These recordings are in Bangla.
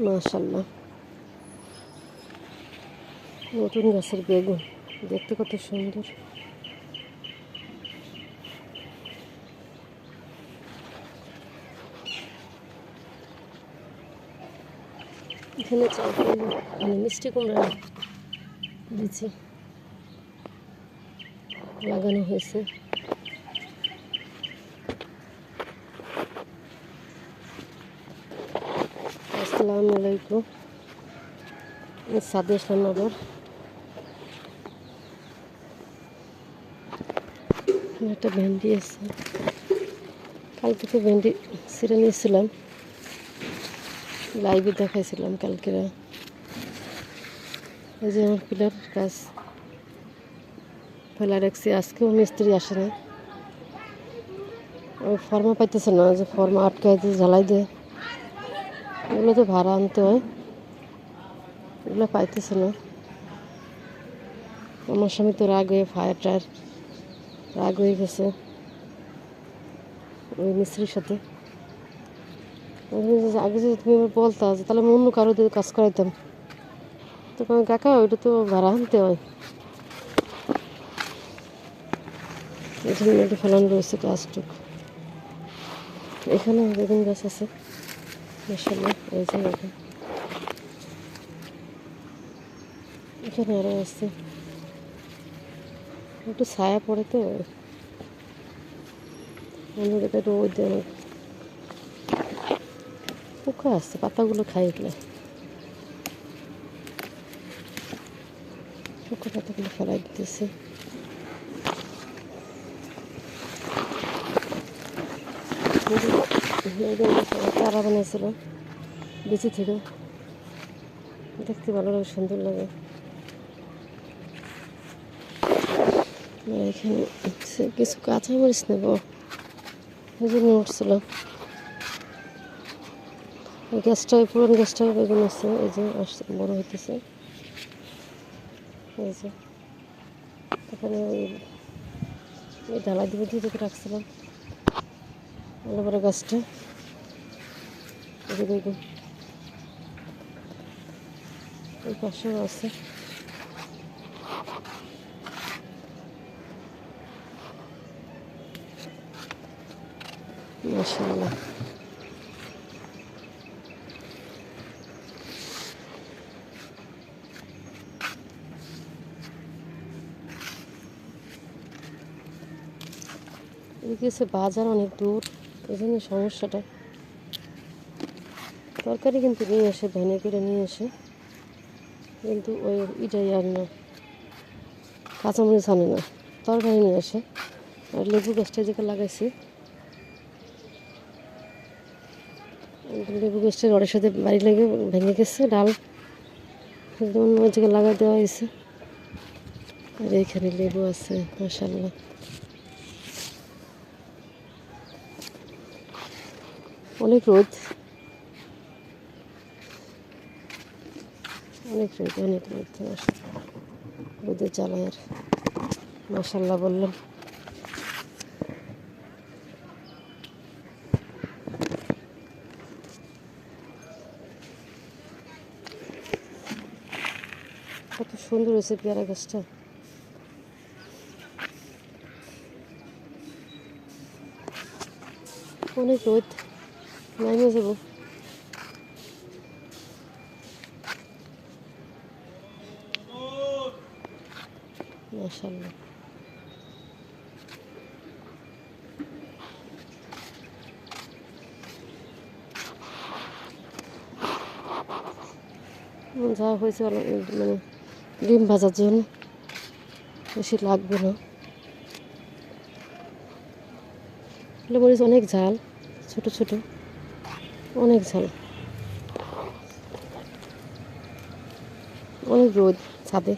মাশাআল্লাহ, নতুন গাছের বেগুন দেখতে কত সুন্দর। এখানে মানে মিষ্টি কুমড়া দিচ্ছি লাগানো হয়েছে। আসসালামু আলাইকুম, ছাদে আসলাম আবার। একটা ভেন্ডি আছে, কালকে তো ভেন্ডি ছিঁড়ে নিয়েছিলাম, লাইভে দেখাইছিলাম কালকে। এই যে আমার পিলার কাজ ফেলা রাখছি, আজকেও মিস্ত্রি আসে না। ওই ফর্মা পাইতেছে না, যে ফর্মা আটকাই দিয়ে জ্বালাই দেয়, এগুলো তো ভাড়া আনতে হয়, এগুলো পাইতেছে না। আমার স্বামী তো রাগ হয়ে ফায়ার টায়ার রাগ হয়ে গেছে ওই মিস্ত্রির সাথে। আগে যদি তুমি বলতা যে তাহলে আমি অন্য কারো দিয়ে কাজ করাইতাম, তো কাকা ওইটা তো ভাড়া আনতে হয়। এখানে একটু ফেলানো রয়েছে গাছটুক। এখানে বেগুন গাছ আছে মাশাআল্লাহ। এই যে এখানে আরও আছে, একটু ছায়া পড়ে তো অন্যদিকে একটু ওই দেয়। পোকা আসছে, পাতাগুলো খাই এগুলো, পোকা পাতাগুলো ফেলাই দিতেছে। চারা বানিয়েছিল বেঁচে থেকে, দেখতে ভালো লাগে, সুন্দর লাগে। এখানে কিছু কাঁচামরিচ নেব, ওই জন্য উঠছিলাম। গ্যাসটায় পুরনো গ্যাসটায় বেগুন আছে, এই যে আসছে বড় হইতেছে। এই যে এখানে ওই ঢালাই দিয়ে দিয়ে রাখছিলাম ভালো বড় গাছটা। এই যে বেগুন এই পাশেও আছে। মাশাআল্লাহ, এদিকে বাজার অনেক দূর, এই জন্য সমস্যাটা। তরকারি কিন্তু নিয়ে আসে, ভ্যানে করে নিয়ে আসে, কিন্তু ওই ইটাই আর না, কাঁচামরিচ আনে না, তরকারি নিয়ে আসে। আর লেবু গাছটা যেটা লাগাইছি, লেবু গাছটা রডের সাথে বাড়ি লেগে ভেঙে গেছে, ডাল অন্য জায়গায় লাগাই দেওয়া হয়েছে। আর এইখানে লেবু আছে মাশাআল্লাহ। অনেক রোদ, অনেক রোদ, অনেক রোদ, রোদের জ্বালায় আর মাশাআল্লাহ বললাম। কত সুন্দর হয়েছে পেয়ারা গাছটা। অনেক রোদ, নামে যাবো। মাশাআল্লাহ, যা হয়েছে মানে ডিম ভাজার জন্য, বেশি লাগবে না। মরিচ অনেক ঝাল, ছোট ছোট, অনেক ঝাল, অনেক রোদ ছাদে।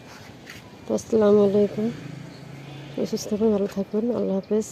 তো আসসালামু আলাইকুম, সুস্থ থাকবেন, ভালো থাকবেন, আল্লাহ হাফেজ।